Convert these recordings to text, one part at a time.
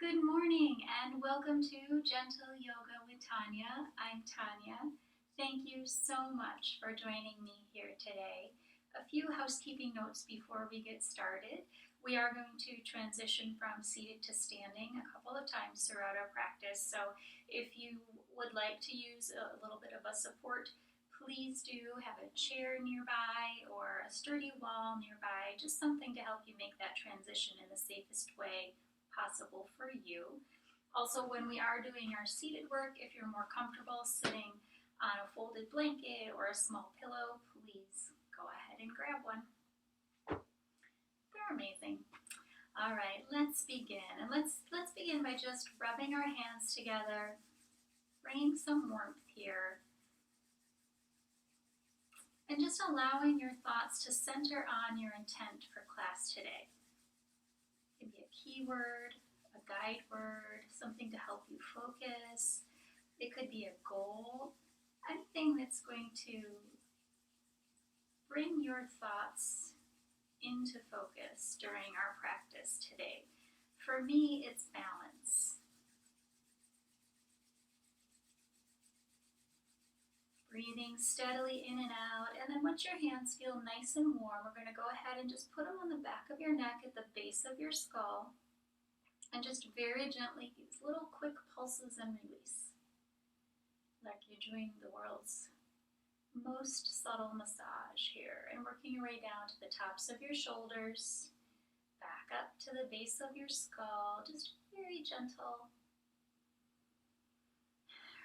Good morning and welcome to Gentle Yoga with Tanya. I'm Tanya. Thank you so much for joining me here today. A few housekeeping notes before we get started. We are going to transition from seated to standing a couple of times throughout our practice. So if you would like to use a little bit of a support, please do have a chair nearby or a sturdy wall nearby, just something to help you make that transition in the safest way possible for you. Also, when we are doing our seated work, if you're more comfortable sitting on a folded blanket or a small pillow, please go ahead and grab one. They're amazing. All right, let's begin. And let's begin by just rubbing our hands together, bringing some warmth here, and just allowing your thoughts to center on your intent for class today. It can be a keyword, a guide word, something to help you focus. It could be a goal, anything that's going to bring your thoughts into focus during our practice today. For me, it's balance. Breathing steadily in and out, and then once your hands feel nice and warm, we're going to go ahead and just put them on the back of your neck at the base of your skull, and just very gently, these little quick pulses and release, like you're doing the world's most subtle massage here, and working your way down to the tops of your shoulders, back up to the base of your skull, just very gentle.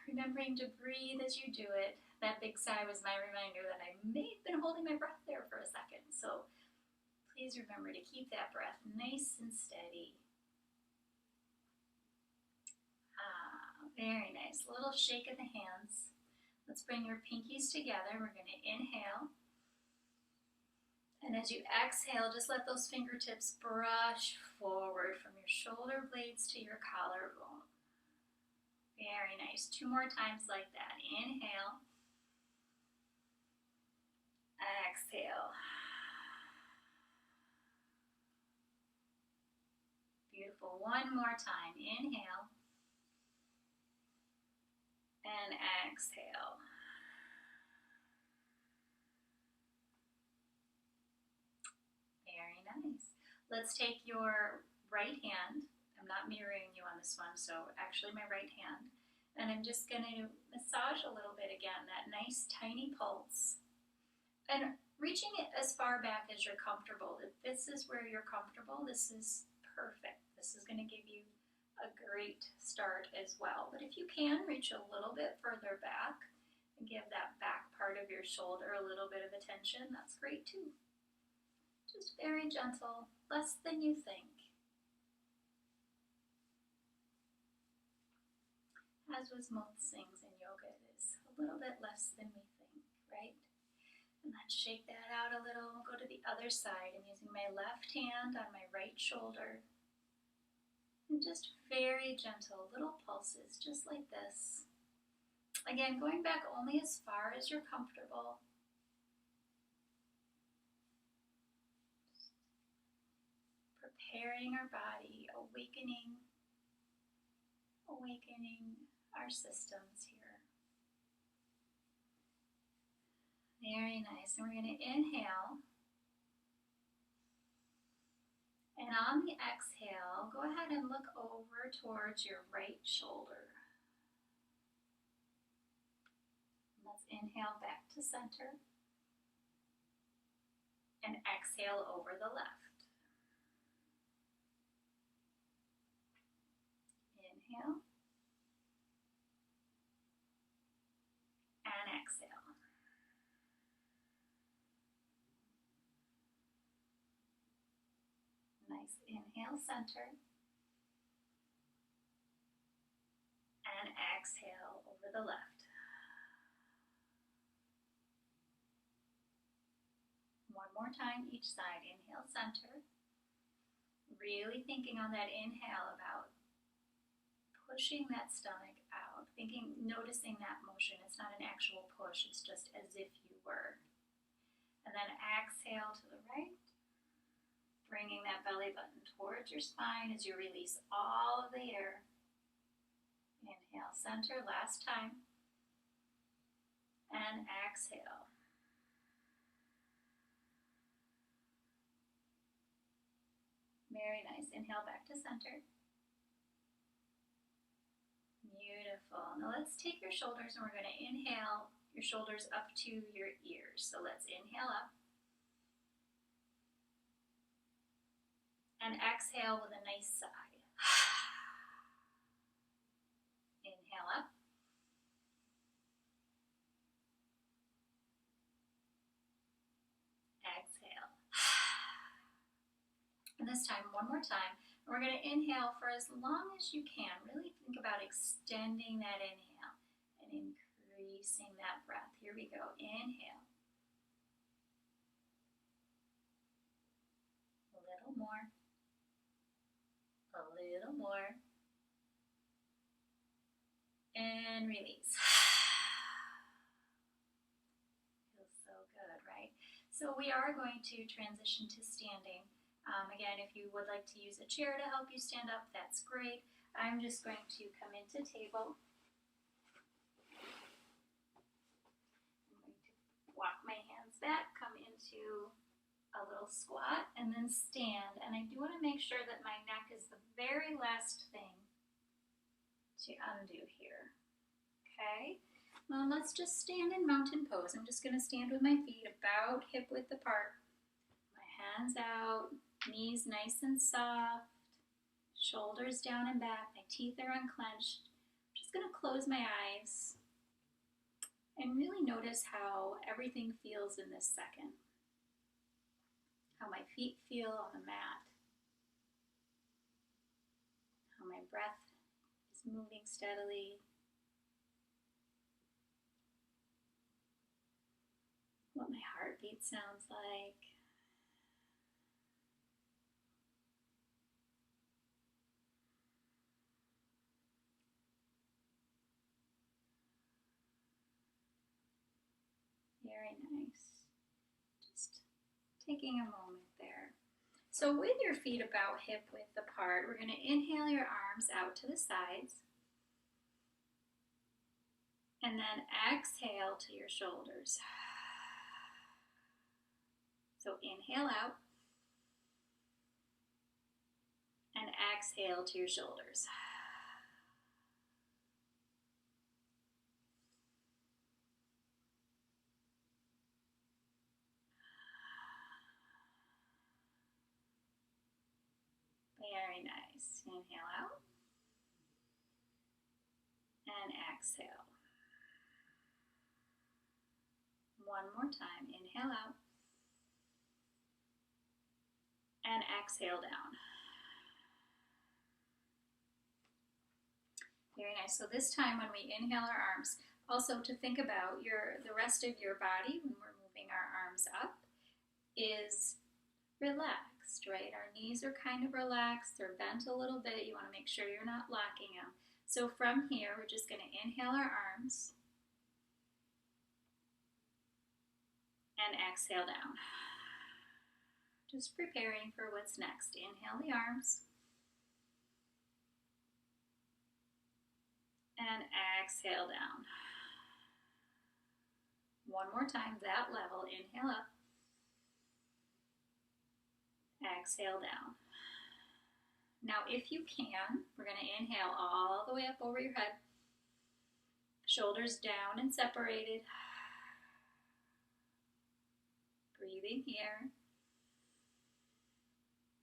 Remembering to breathe as you do it. That big sigh was my reminder that I may have been holding my breath there for a second. So please remember to keep that breath nice and steady. Very nice. A little shake of the hands. Let's bring your pinkies together. We're going to inhale. And as you exhale, just let those fingertips brush forward from your shoulder blades to your collarbone. Very nice. 2 more times like that. Inhale. Exhale. Beautiful. 1 more time. Inhale. And exhale. Very nice. Let's take your right hand. I'm not mirroring you on this one, so actually my right hand. And I'm just going to massage a little bit again, that nice tiny pulse. And reaching it as far back as you're comfortable. If this is where you're comfortable, this is perfect. This is going to give you a great start as well. But if you can, reach a little bit further back and give that back part of your shoulder a little bit of attention, that's great too. Just very gentle, less than you think. As with most things in yoga, it is a little bit less than we think, right? And let's shake that out a little. We'll go to the other side. I'm using my left hand on my right shoulder. And just very gentle little pulses, just like this. Again, going back only as far as you're comfortable. Just preparing our body, awakening our systems here. Very nice. And we're going to inhale. And on the exhale, go ahead and look over towards your right shoulder. Let's inhale back to center. And exhale over the left. Inhale. And exhale. Nice. Inhale, center. And exhale over the left. One more time each side. Inhale, center. Really thinking on that inhale about pushing that stomach out. Noticing that motion. It's not an actual push. It's just as if you were. And then exhale to the right. Bringing that belly button towards your spine as you release all of the air. Inhale, center, last time. And exhale. Very nice. Inhale back to center. Beautiful. Now let's take your shoulders and we're going to inhale your shoulders up to your ears. So let's inhale up. And exhale with a nice sigh. Inhale up. Exhale. And this time, one more time. We're going to inhale for as long as you can. Really think about extending that inhale and increasing that breath. Here we go. Inhale. A little more. A little more. And release. Feels so good, right? So we are going to transition to standing. Again, if you would like to use a chair to help you stand up, that's great. I'm just going to come into table. I'm going to walk my hands back, come into a little squat, and then stand. And I do want to make sure that my neck is the very last thing to undo here. Okay, well, let's just stand in mountain pose. I'm just going to stand with my feet about hip width apart. My hands out. Knees nice and soft, shoulders down and back, my teeth are unclenched. I'm just going to close my eyes and really notice how everything feels in this second. How my feet feel on the mat. How my breath is moving steadily. What my heartbeat sounds like. Very nice. Just taking a moment there. So with your feet about hip width apart, we're going to inhale your arms out to the sides. And then exhale to your shoulders. So inhale out. And exhale to your shoulders. Very nice. Inhale out. And exhale. One more time. Inhale out. And exhale down. Very nice. So this time when we inhale our arms, also to think about the rest of your body when we're moving our arms up is relaxed, right? Our knees are kind of relaxed. They're bent a little bit. You want to make sure you're not locking them. So from here, we're just going to inhale our arms and exhale down. Just preparing for what's next. Inhale the arms. And exhale down. One more time, that level. Inhale up. Exhale down. Now, if you can, we're going to inhale all the way up over your head. Shoulders down and separated. Breathing here.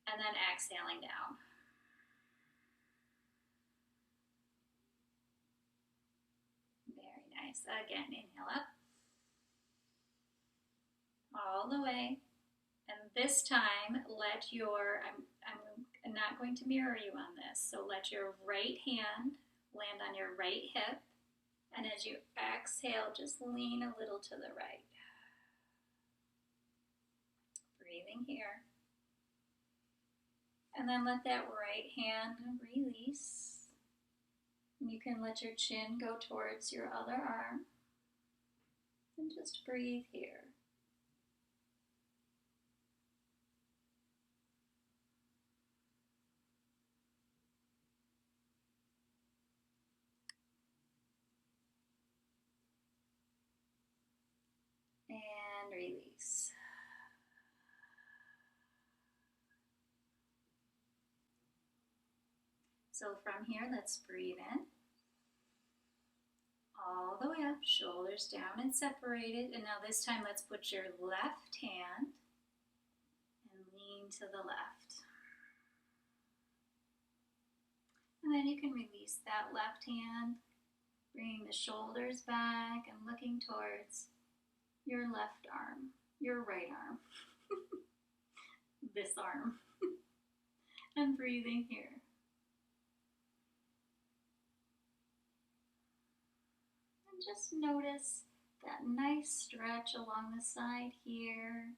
And then exhaling down. Very nice. Again, inhale up. All the way. And this time, let your, I'm not going to mirror you on this, so let your right hand land on your right hip. And as you exhale, just lean a little to the right. Breathing here. And then let that right hand release. And you can let your chin go towards your other arm. And just breathe here. So from here, let's breathe in. All the way up, shoulders down and separated. And now this time, let's put your left hand and lean to the left. And then you can release that left hand, bringing the shoulders back and looking towards your left arm, your right arm, this arm, and breathing here. And just notice that nice stretch along the side here.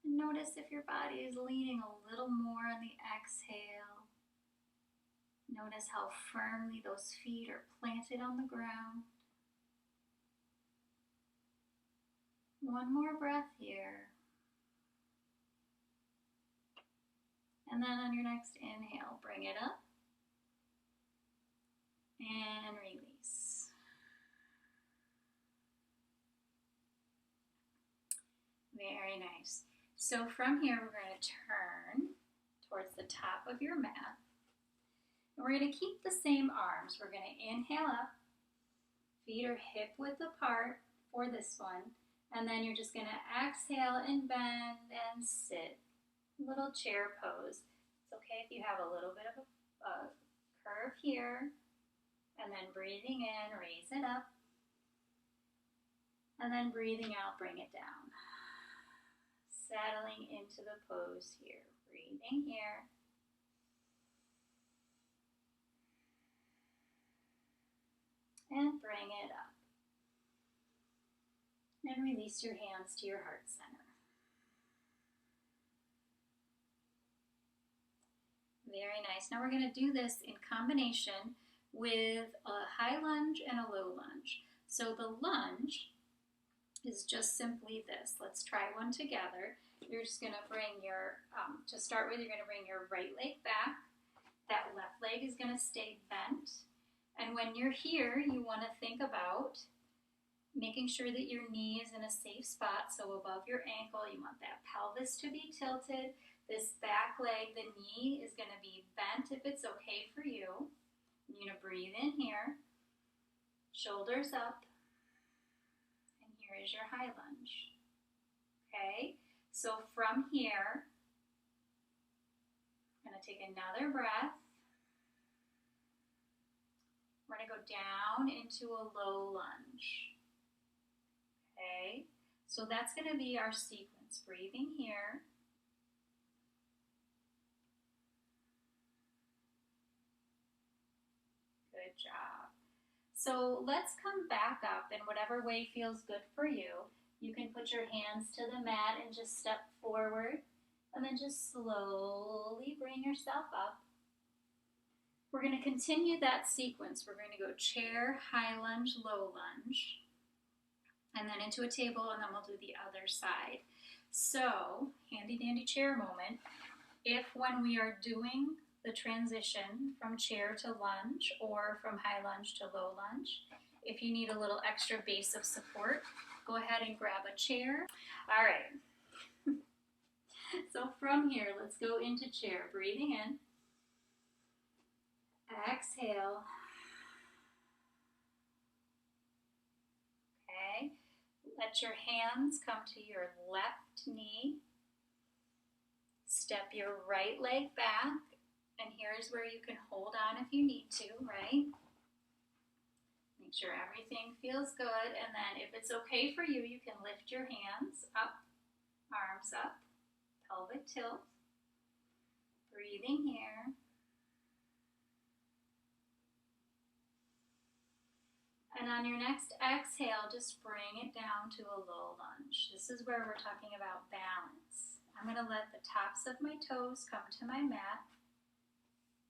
And notice if your body is leaning a little more on the exhale. Notice how firmly those feet are planted on the ground. One more breath here. And then on your next inhale, bring it up and release. Very nice. So from here, we're going to turn towards the top of your mat. And we're going to keep the same arms. We're going to inhale up. Feet are hip width apart for this one. And then you're just going to exhale and bend and sit. Little chair pose. It's okay if you have a little bit of a curve here. And then breathing in, raise it up. And then breathing out, bring it down. Settling into the pose here. Breathing here. And bring it up. And release your hands to your heart center. Very nice. Now we're going to do this in combination with a high lunge and a low lunge. So the lunge is just simply this. Let's try one together. You're just going to bring your, to start with, you're going to bring your right leg back. That left leg is going to stay bent. And when you're here, you want to think about making sure that your knee is in a safe spot. So above your ankle, you want that pelvis to be tilted. This back leg, the knee, is going to be bent if it's okay for you. You're going to breathe in here, shoulders up, and here is your high lunge. Okay, so from here, I'm going to take another breath. We're going to go down into a low lunge. Okay, so that's going to be our sequence. Breathing here. Good job. So let's come back up in whatever way feels good for you. You can put your hands to the mat and just step forward, and then just slowly bring yourself up. We're going to continue that sequence. We're going to go chair, high lunge, low lunge, and then into a table, and then we'll do the other side. So, handy dandy chair moment. If when we are doing the transition from chair to lunge or from high lunge to low lunge, if you need a little extra base of support, go ahead and grab a chair. All right. So from here, let's go into chair. Breathing in. Exhale. Okay. Let your hands come to your left knee. Step your right leg back. And here's where you can hold on if you need to, right? Make sure everything feels good. And then if it's okay for you, you can lift your hands up, arms up, pelvic tilt. Breathing here. And on your next exhale, just bring it down to a low lunge. This is where we're talking about balance. I'm going to let the tops of my toes come to my mat.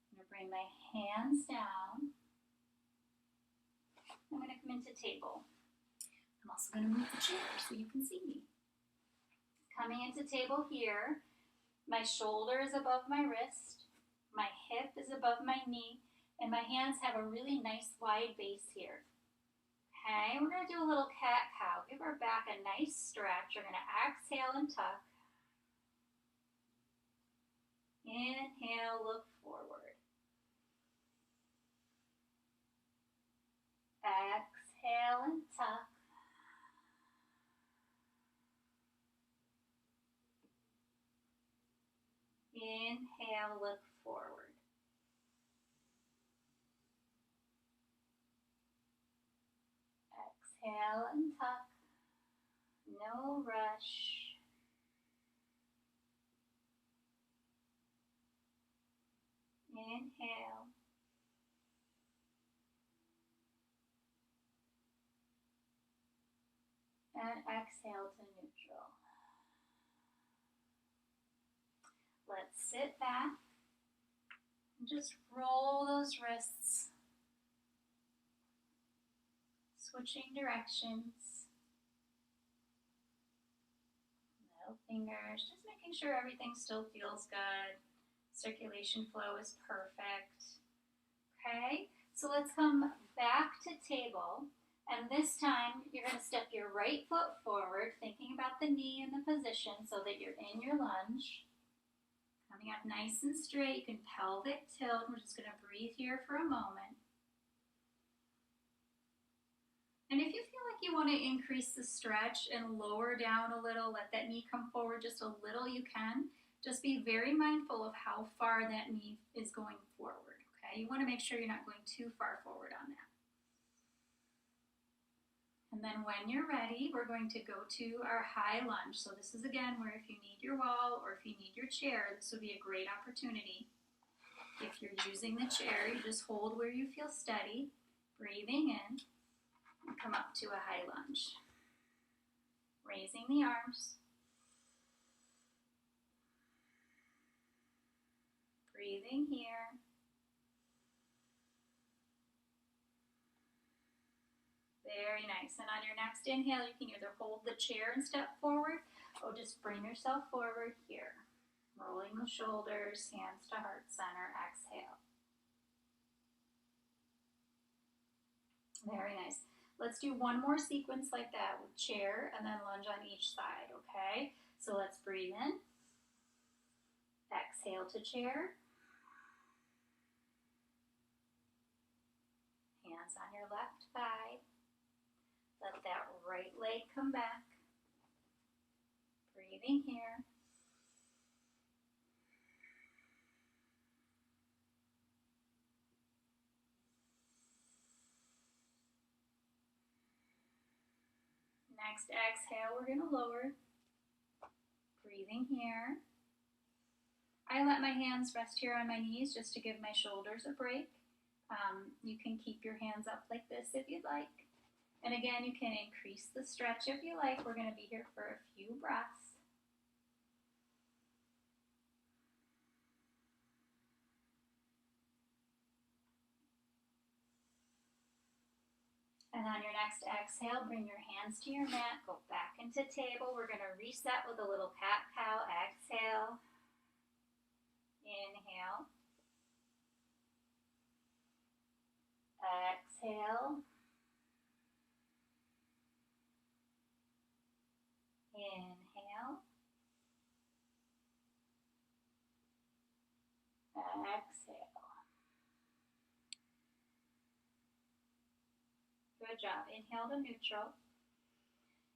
I'm going to bring my hands down. I'm going to come into table. I'm also going to move the chair so you can see me. Coming into table here, my shoulder is above my wrist, my hip is above my knee, and my hands have a really nice wide base here. Okay, we're going to do a little cat-cow. Give our back a nice stretch. We're going to exhale and tuck. Inhale, look forward. Inhale, look forward. Exhale and tuck. No rush. Inhale. And exhale to neutral. Let's sit back and just roll those wrists. Switching directions. Middle fingers, just making sure everything still feels good. Circulation flow is perfect. Okay, so let's come back to table. And this time, you're going to step your right foot forward, thinking about the knee in the position so that you're in your lunge. Coming up nice and straight, you can pelvic tilt. We're just going to breathe here for a moment. And if you feel like you want to increase the stretch and lower down a little, let that knee come forward just a little, you can. Just be very mindful of how far that knee is going forward, okay? You want to make sure you're not going too far forward on that. And then when you're ready, we're going to go to our high lunge. So this is again where if you need your wall or if you need your chair, this would be a great opportunity. If you're using the chair, you just hold where you feel steady, breathing in, and come up to a high lunge. Raising the arms. Breathing here. Very nice. And on your next inhale, you can either hold the chair and step forward or just bring yourself forward here. Rolling the shoulders, hands to heart center, exhale. Very nice. Let's do one more sequence like that with chair and then lunge on each side, okay? So let's breathe in. Exhale to chair. Hands on your left thigh. Let that right leg come back. Breathing here. Next exhale, we're going to lower. Breathing here. I let my hands rest here on my knees just to give my shoulders a break. You can keep your hands up like this if you'd like. And again, you can increase the stretch if you like. We're going to be here for a few breaths. And on your next exhale, bring your hands to your mat, go back into table. We're going to reset with a little cat-cow. Exhale. Inhale. Exhale. Inhale. Exhale. Good job. Inhale to neutral.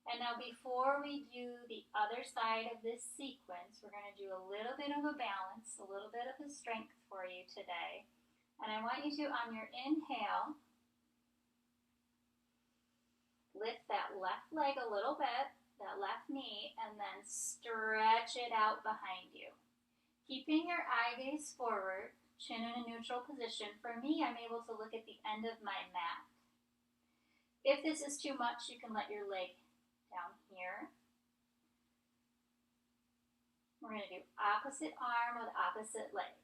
And now before we do the other side of this sequence, we're going to do a little bit of a balance, a little bit of a strength for you today. And I want you to, on your inhale, lift that left leg a little bit, that left knee, and then stretch it out behind you. Keeping your eye gaze forward, chin in a neutral position. For me, I'm able to look at the end of my mat. If this is too much, you can let your leg down here. We're going to do opposite arm with opposite leg.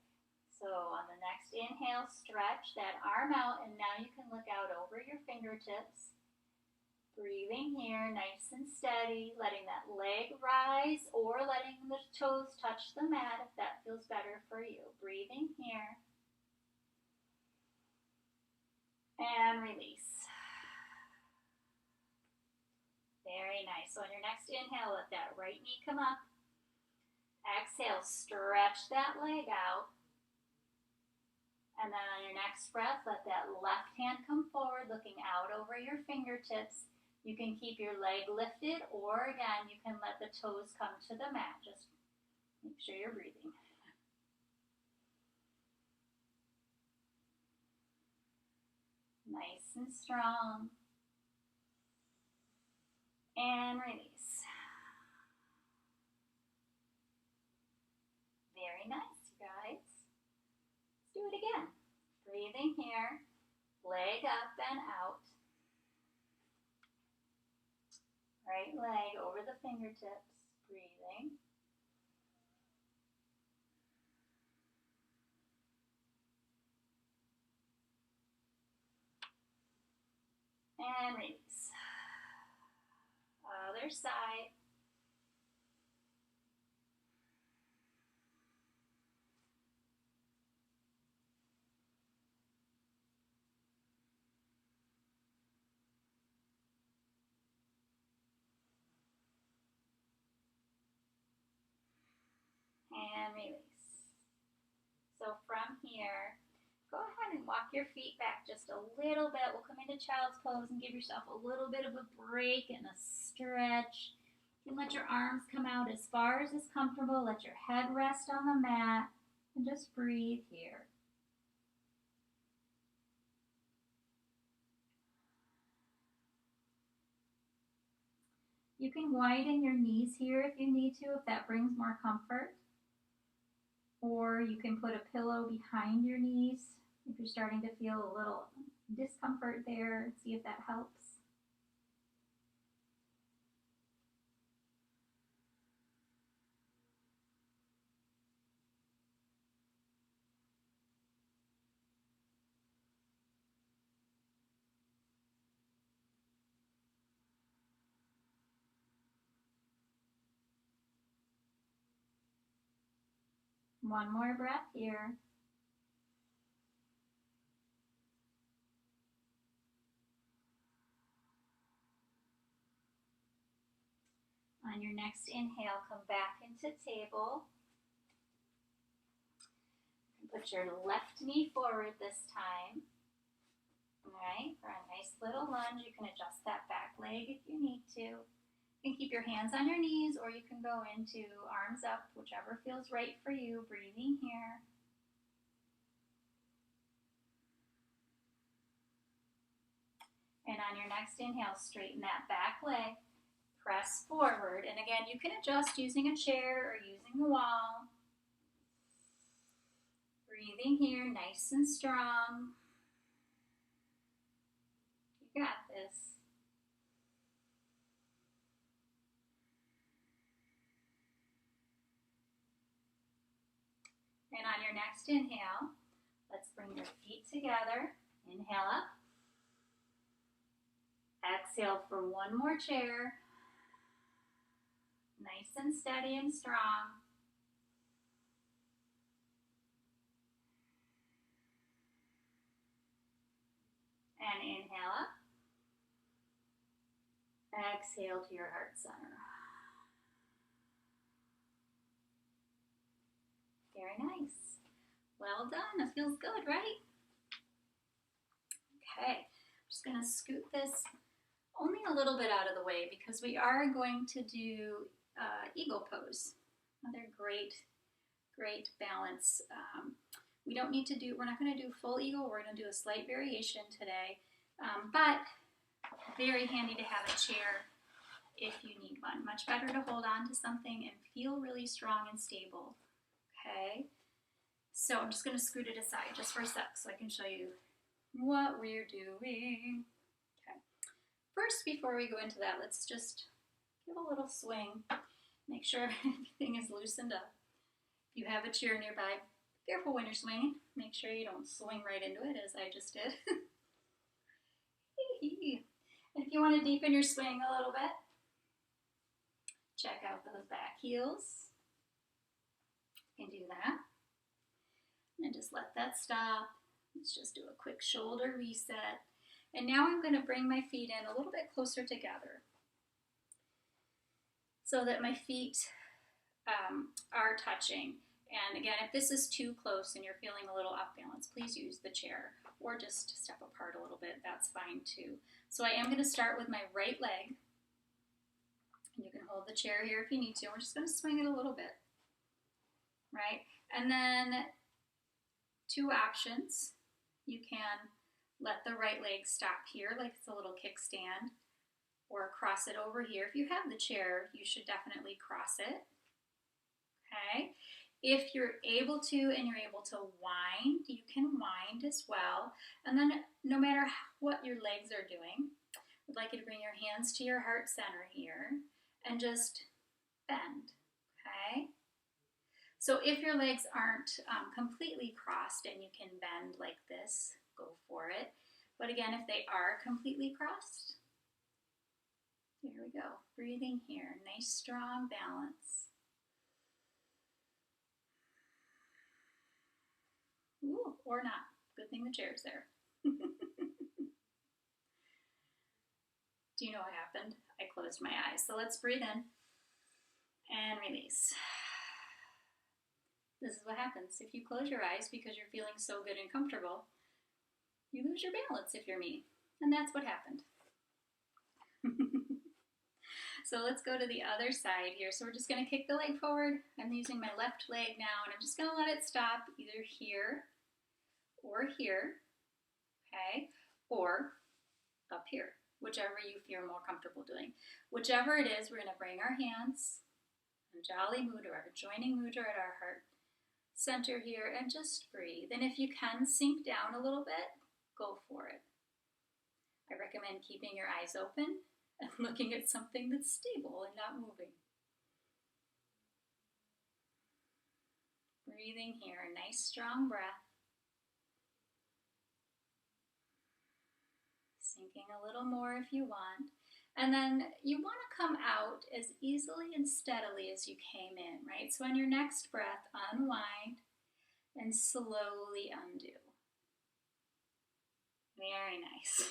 So on the next inhale, stretch that arm out, and now you can look out over your fingertips. Breathing here, nice and steady, letting that leg rise or letting the toes touch the mat if that feels better for you. Breathing here. And release. Very nice. So on your next inhale, let that right knee come up. Exhale, stretch that leg out. And then on your next breath, let that left hand come forward, looking out over your fingertips. You can keep your leg lifted, or again, you can let the toes come to the mat. Just make sure you're breathing. Nice and strong. And release. Very nice, you guys. Let's do it again. Breathing here. Leg up and out. Right leg over the fingertips. Breathing. And release. Other side. And release. So from here, go ahead and walk your feet back just a little bit. We'll come into child's pose and give yourself a little bit of a break and a stretch. You can let your arms come out as far as is comfortable. Let your head rest on the mat and just breathe here. You can widen your knees here if you need to, if that brings more comfort. Or you can put a pillow behind your knees if you're starting to feel a little discomfort there. See if that helps. One more breath here. On your next inhale, come back into table. Put your left knee forward this time. All right, for a nice little lunge, you can adjust that back leg if you need to. You can keep your hands on your knees, or you can go into arms up, whichever feels right for you. Breathing here. And on your next inhale, straighten that back leg. Press forward. And again, you can adjust using a chair or using a wall. Breathing here, nice and strong. You got this. And on your next inhale, let's bring your feet together. Inhale up. Exhale for one more chair. Nice and steady and strong. And inhale up. Exhale to your heart center. Very nice. Well done. It feels good, right? Okay. I'm just going to scoot this only a little bit out of the way because we are going to do eagle pose. Another great balance. We're not going to do full eagle. We're going to do a slight variation today, but very handy to have a chair if you need one. Much better to hold on to something and feel really strong and stable. Okay, so I'm just going to scoot it aside just for a sec so I can show you what we're doing. Okay, first, before we go into that, let's just give a little swing. Make sure everything is loosened up. If you have a chair nearby, be careful when you're swinging. Make sure you don't swing right into it as I just did. And if you want to deepen your swing a little bit, check out those back heels. You can do that. And just let that stop. Let's just do a quick shoulder reset. And now I'm going to bring my feet in a little bit closer together so that my feet are touching. And again, if this is too close and you're feeling a little off balance, please use the chair or just step apart a little bit. That's fine too. So I am going to start with my right leg. And you can hold the chair here if you need to. We're just going to swing it a little bit, right? And then two options. You can Let the right leg stop here like it's a little kickstand, or cross it over here. If you have the chair, you should definitely cross it. Okay? If you're able to and you're able to wind, you can wind as well. And then no matter what your legs are doing, I'd like you to bring your hands to your heart center here and just bend, okay? So if your legs aren't completely crossed and you can bend like this, go for it. But again, if they are completely crossed, here we go. Breathing here, nice strong balance. Ooh, or not. Good thing the chair's there. Do you know what happened? I closed my eyes. So let's breathe in and release. This is what happens if you close your eyes because you're feeling so good and comfortable. You lose your balance if you're me. And that's what happened. So let's go to the other side here. So we're just going to kick the leg forward. I'm using my left leg now, and I'm just going to let it stop either here or here, okay, or up here, whichever you feel more comfortable doing. Whichever it is, we're going to bring our hands in Jolly Mudra, our joining mudra at our heart center here, and just breathe. And if you can sink down a little bit, go for it. I recommend keeping your eyes open and looking at something that's stable and not moving. Breathing here, a nice strong breath. Sinking a little more if you want. And then you want to come out as easily and steadily as you came in, right? So on your next breath, unwind and slowly undo. Very nice.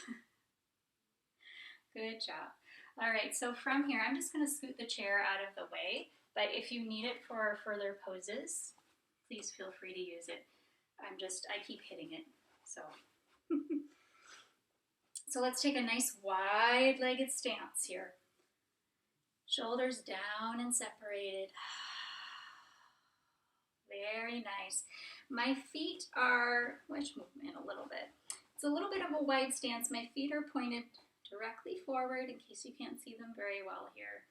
Good job. All right, so from here, I'm just going to scoot the chair out of the way, but if you need it for further poses, please feel free to use it. I keep hitting it, so. So let's take a nice wide-legged stance here. Shoulders down and separated. Very nice. My feet are, let's move in a little bit. It's a little bit of a wide stance. My feet are pointed directly forward in case you can't see them very well here.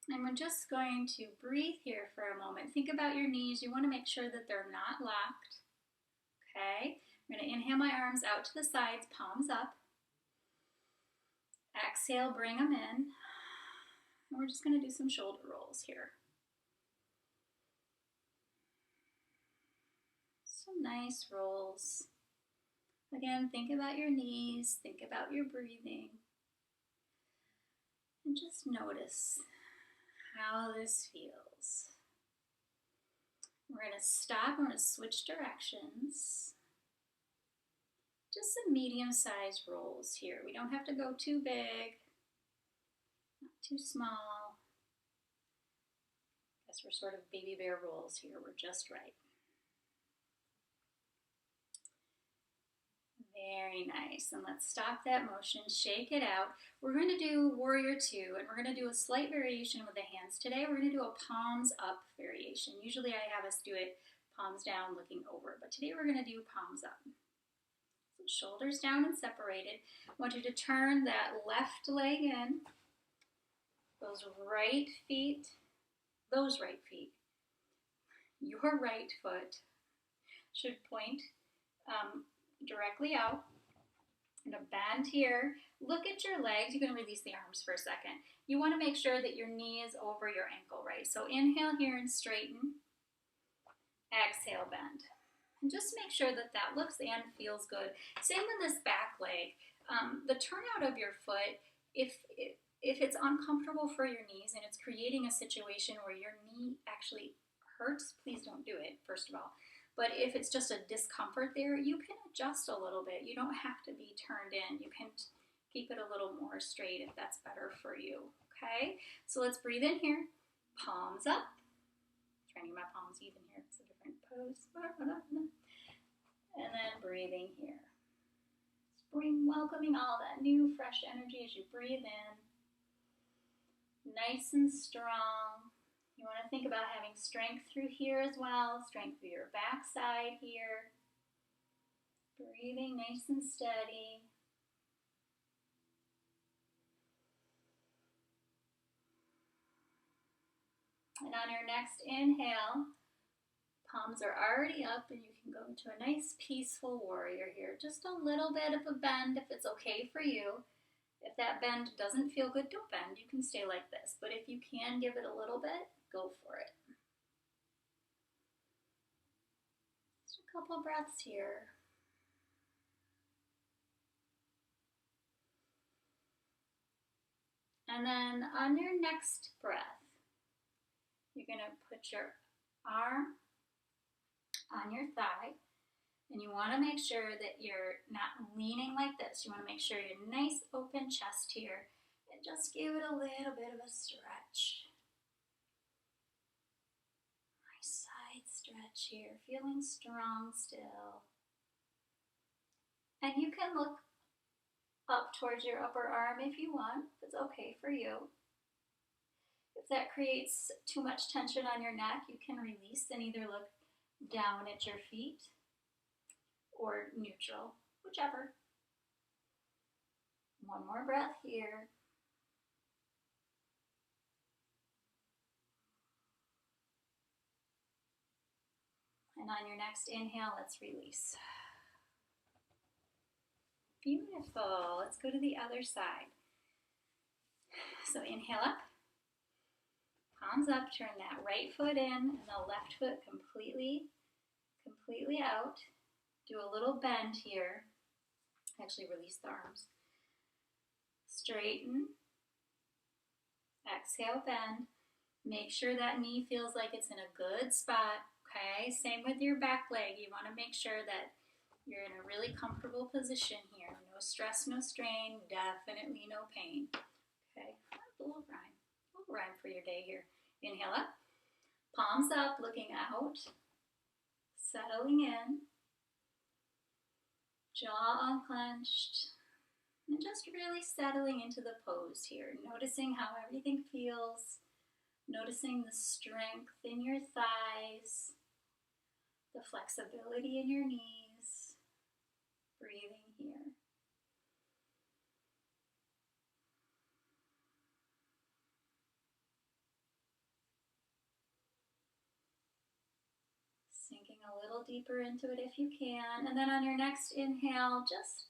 And we're just going to breathe here for a moment. Think about your knees. You want to make sure that they're not locked. Okay? I'm going to inhale my arms out to the sides, palms up. Exhale, bring them in. And we're just going to do some shoulder rolls here. Some nice rolls. Again, think about your knees, think about your breathing. And just notice how this feels. We're going to stop, we're going to switch directions. Just some medium-sized rolls here. We don't have to go too big, not too small. I guess we're sort of baby bear rolls here. We're just right. Very nice. And let's stop that motion, shake it out. We're going to do Warrior Two, and we're going to do a slight variation with the hands. Today we're going to do a palms up variation. Usually I have us do it palms down, looking over, but today we're going to do palms up. So shoulders down and separated. I want you to turn that left leg in. Those right feet, your right foot should point directly out. I'm going to bend here. Look at your legs. You can release the arms for a second. You want to make sure that your knee is over your ankle, right? So inhale here and straighten. Exhale, bend. And just make sure that that looks and feels good. Same with this back leg. The turnout of your foot, if it's uncomfortable for your knees and it's creating a situation where your knee actually hurts, please don't do it, first of all. But if it's just a discomfort there, you can adjust a little bit. You don't have to be turned in. You can keep it a little more straight if that's better for you, okay? So let's breathe in here. Palms up. I'm trying to get my palms even here. It's a different pose. And then breathing here. Welcoming all that new, fresh energy as you breathe in. Nice and strong. You want to think about having strength through here as well, strength through your backside here. Breathing nice and steady. And on your next inhale, palms are already up and you can go into a nice peaceful warrior here. Just a little bit of a bend if it's okay for you. If that bend doesn't feel good, don't bend. You can stay like this. But if you can give it a little bit, go for it. Just a couple breaths here. And then on your next breath, you're going to put your arm on your thigh, and you want to make sure that you're not leaning like this. You want to make sure you're nice open chest here, and just give it a little bit of a stretch. Nice side stretch here, feeling strong still. And you can look up towards your upper arm if you want, if it's okay for you. If that creates too much tension on your neck, you can release and either look down at your feet or neutral, whichever. One more breath here. And on your next inhale, let's release. Beautiful. Let's go to the other side. So inhale up, palms up, turn that right foot in and the left foot completely out. Do a little bend here. Actually, release the arms. Straighten. Exhale, bend. Make sure that knee feels like it's in a good spot. Okay, same with your back leg. You want to make sure that you're in a really comfortable position here. No stress, no strain, definitely no pain. Okay, a little rhyme for your day here. Inhale up, palms up, looking out, settling in, jaw unclenched, and just really settling into the pose here. Noticing how everything feels, noticing the strength in your thighs, the flexibility in your knees, breathing here. Sinking a little deeper into it if you can. And then on your next inhale, just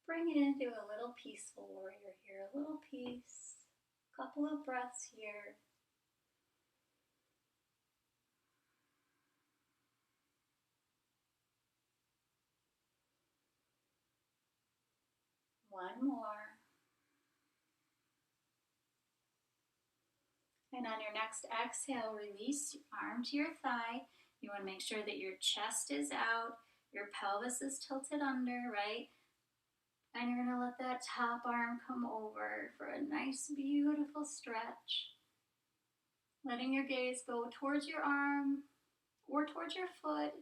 bring it into a little peaceful warrior here. A little peace. Couple of breaths here. One more. And on your next exhale, release arm to your thigh. You want to make sure that your chest is out, your pelvis is tilted under, right? And you're going to let that top arm come over for a nice, beautiful stretch. Letting your gaze go towards your arm or towards your foot,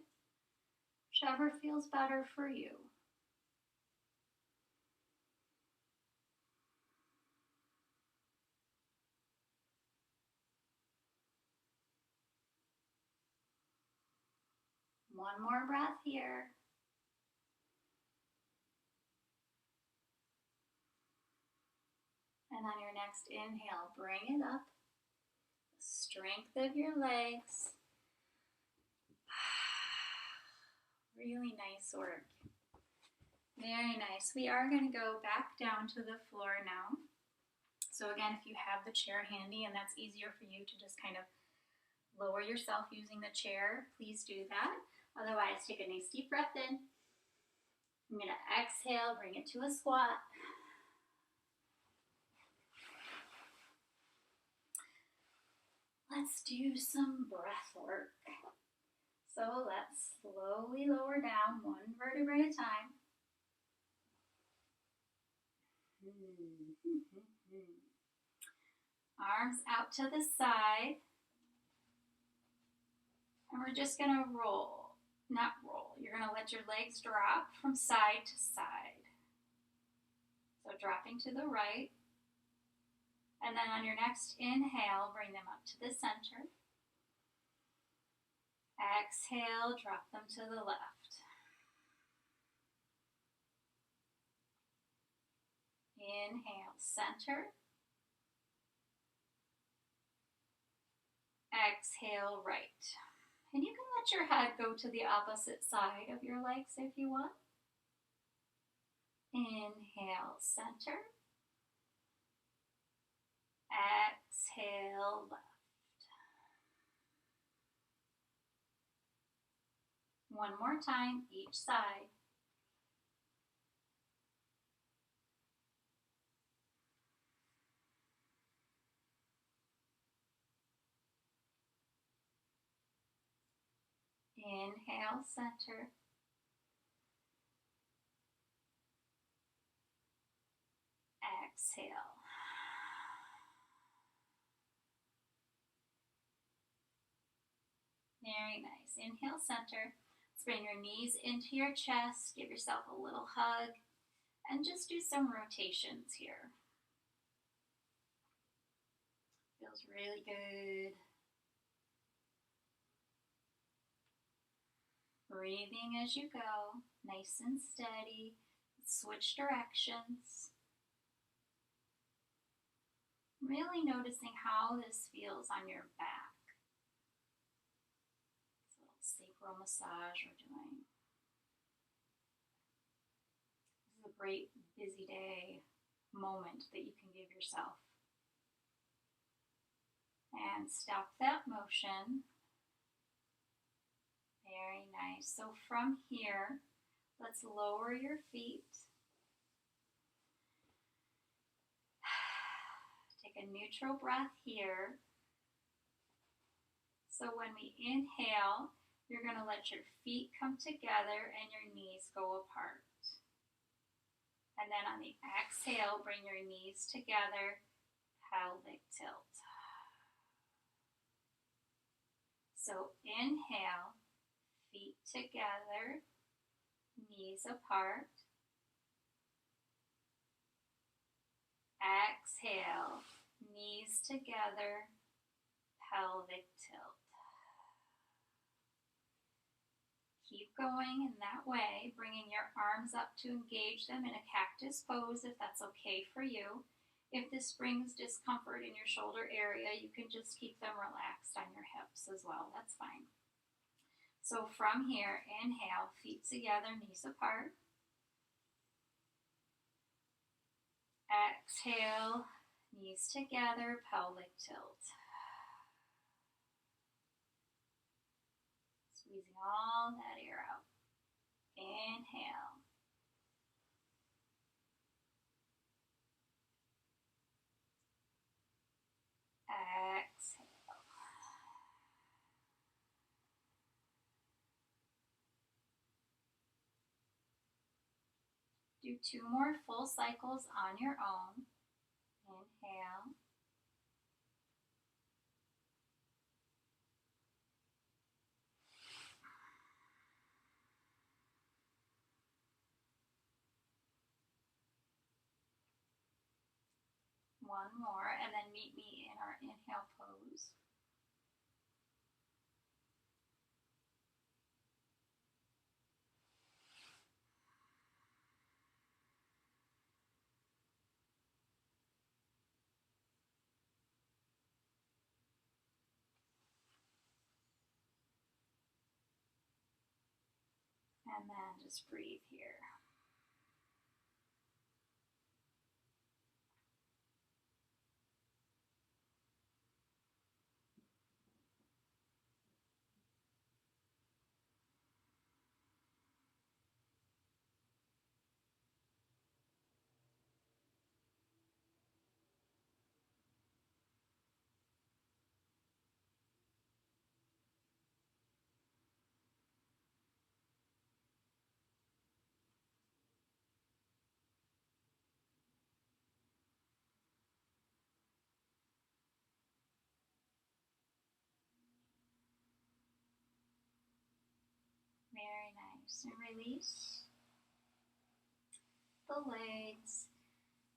whichever feels better for you. One more breath here. And on your next inhale, bring it up. Strength of your legs. Really nice work. Very nice. We are going to go back down to the floor now. So again, if you have the chair handy and that's easier for you to just kind of lower yourself using the chair, please do that. Otherwise, take a nice deep breath in. I'm going to exhale, bring it to a squat. Let's do some breath work. So let's slowly lower down one vertebrae at a time. Arms out to the side. And we're just going to roll, not roll. You're going to let your legs drop from side to side. So dropping to the right. And then on your next inhale, bring them up to the center. Exhale, drop them to the left. Inhale, center. Exhale, right. And you can let your head go to the opposite side of your legs if you want. Inhale, center. Exhale, left. One more time, each side. Inhale, center. Exhale. Very nice. Inhale, center. Let's bring your knees into your chest. Give yourself a little hug. And just do some rotations here. Feels really good. Breathing as you go, nice and steady. Switch directions. Really noticing how this feels on your back. This little sacral massage we're doing. This is a great busy day moment that you can give yourself. And stop that motion. Very nice. So from here, let's lower your feet. Take a neutral breath here. So when we inhale, you're going to let your feet come together and your knees go apart. And then on the exhale, bring your knees together, pelvic tilt. So inhale, feet together, knees apart. Exhale, knees together, pelvic tilt. Keep going in that way, bringing your arms up to engage them in a cactus pose if that's okay for you. If this brings discomfort in your shoulder area, you can just keep them relaxed on your hips as well. That's fine. So from here, inhale, feet together, knees apart. Exhale, knees together, pelvic tilt. Squeezing all that air out. Inhale. Exhale. Do 2 more full cycles on your own. Inhale. One more, and then meet me in our inhale pose. And then just breathe here. Very nice. And release the legs.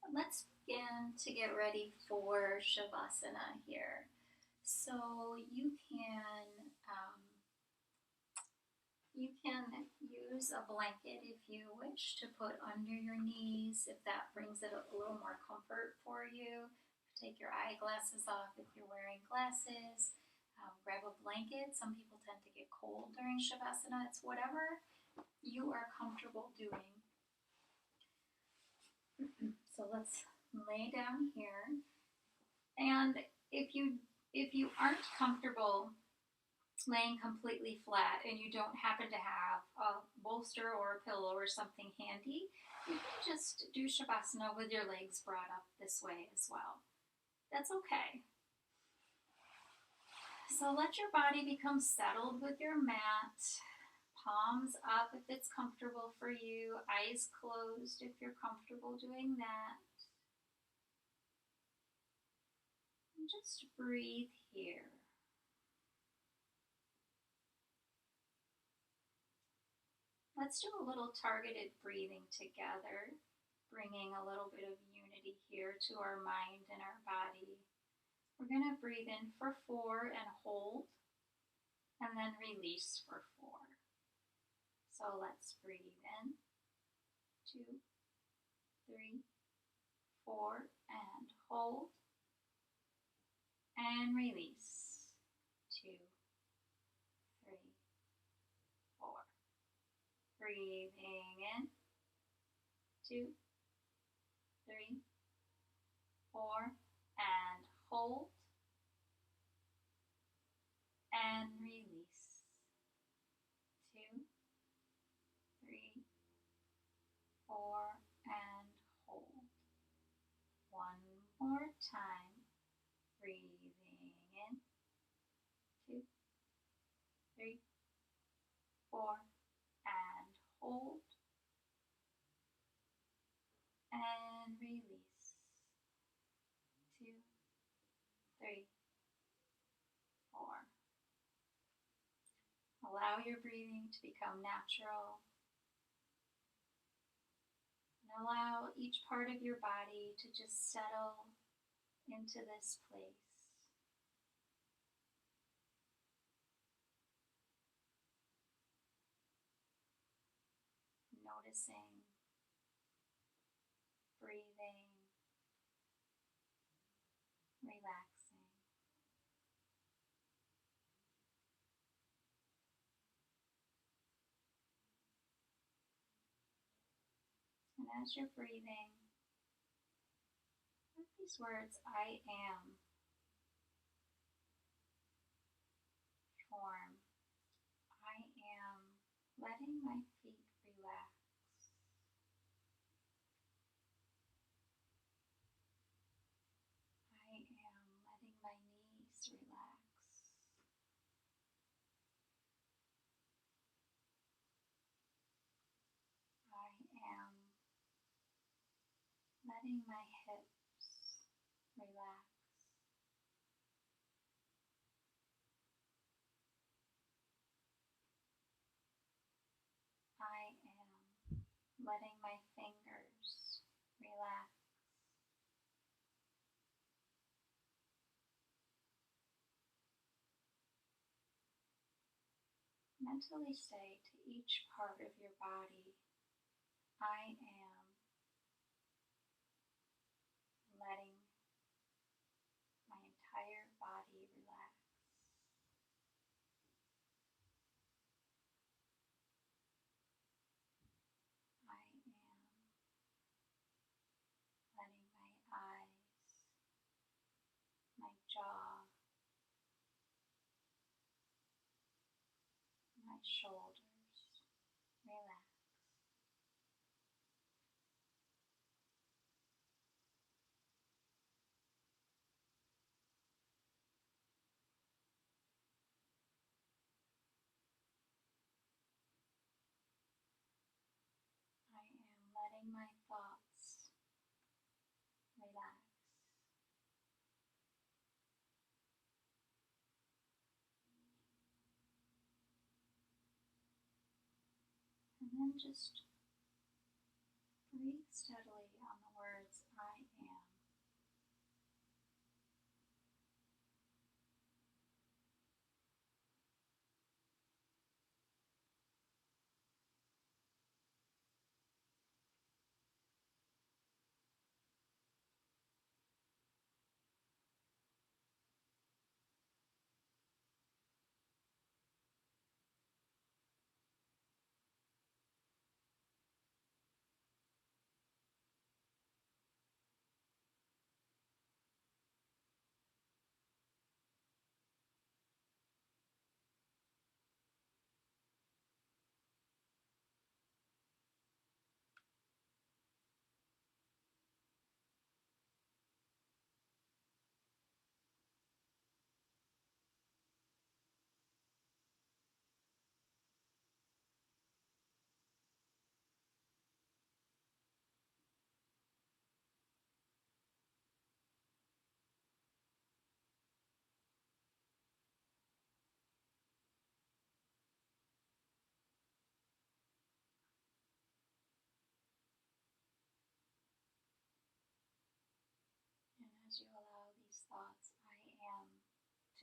And let's begin to get ready for Shavasana here. So you can use use a blanket if you wish to put under your knees, if that brings it a little more comfort for you. Take your eyeglasses off if you're wearing glasses. Grab a blanket. Some people tend to get cold during Shavasana. It's whatever you are comfortable doing. So let's lay down here. And if you aren't comfortable laying completely flat and you don't happen to have a bolster or a pillow or something handy, you can just do Shavasana with your legs brought up this way as well. That's okay. So let your body become settled with your mat. Palms up if it's comfortable for you. Eyes closed if you're comfortable doing that. And just breathe here. Let's do a little targeted breathing together, bringing a little bit of unity here to our mind and our body. We're going to breathe in for 4 and hold, and then release for 4. So let's breathe in, 2, 3, 4, and hold, and release, 2, 3, 4. Breathing in, 2, 3, 4, and hold, and release, 2, 3, 4, and hold. One more time. Breathing in, 2, 3, 4, and hold, and release, 2, 3, 4. Allow your breathing to become natural, and allow each part of your body to just settle into this place. Noticing, breathing, relaxing. And as you're breathing, let these words, I am, form. I am letting my feet relax. I am letting my knees relax. I am letting my hips relax. I am letting my fingers relax. Mentally say to each part of your body, I am letting my entire body relax. I am letting my eyes, my jaw, my shoulders relax. I am letting my thoughts relax. And then just breathe steadily on the words I am.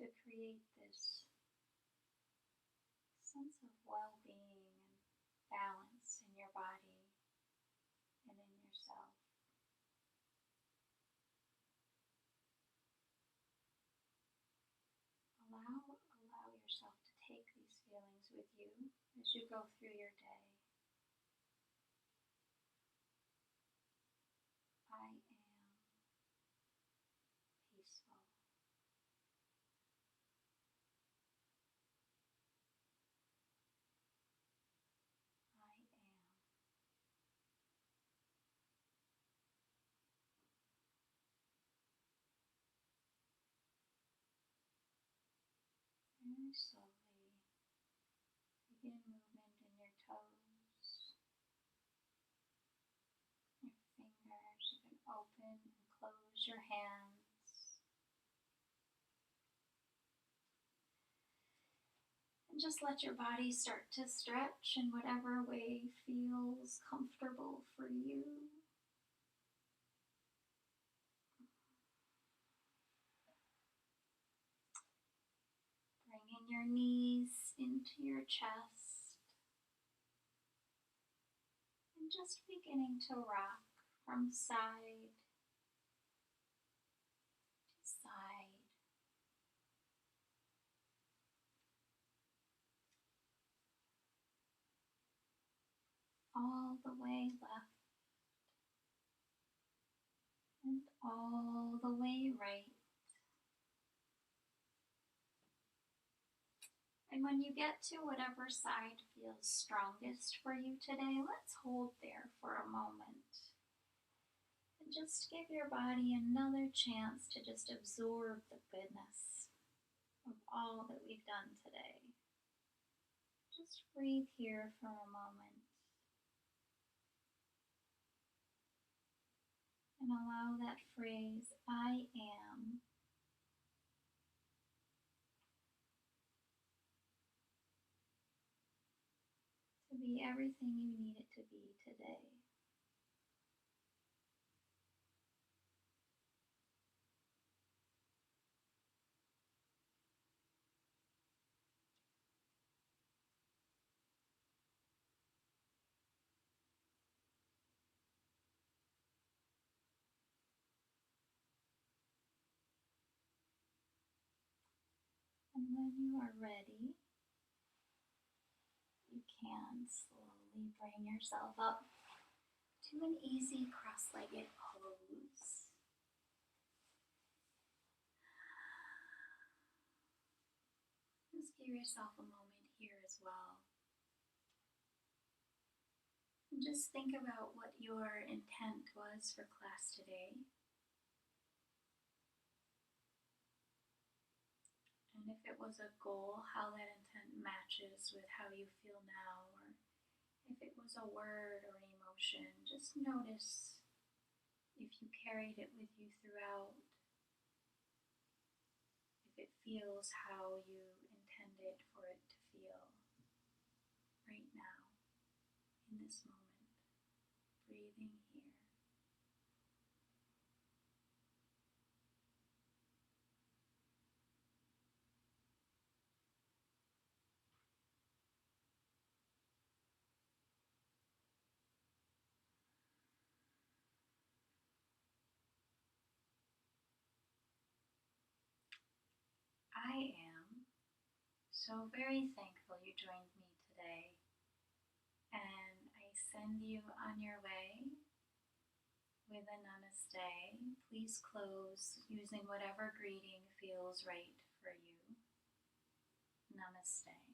to create this sense of well-being and balance in your body and in yourself. Allow yourself to take these feelings with you as you go through your day. I am peaceful. I am. Very slowly begin movement in your toes, your fingers. You can open and close your hands. And just let your body start to stretch in whatever way feels comfortable for you. Bringing your knees into your chest. And just beginning to rock from side to side. All the way left and all the way right. And when you get to whatever side feels strongest for you today, let's hold there for a moment. And just give your body another chance to just absorb the goodness of all that we've done today. Just breathe here for a moment. And allow that phrase, I am, to be everything you need it to be today. And when you are ready, you can slowly bring yourself up to an easy cross-legged pose. Just give yourself a moment here as well. And just think about what your intent was for class today. And if it was a goal, how that intent matches with how you feel now, or if it was a word or an emotion, just notice if you carried it with you throughout, if it feels how you intended for it to feel right now, in this moment, breathing here. I am so very thankful you joined me today, and I send you on your way with a namaste. Please close using whatever greeting feels right for you. Namaste.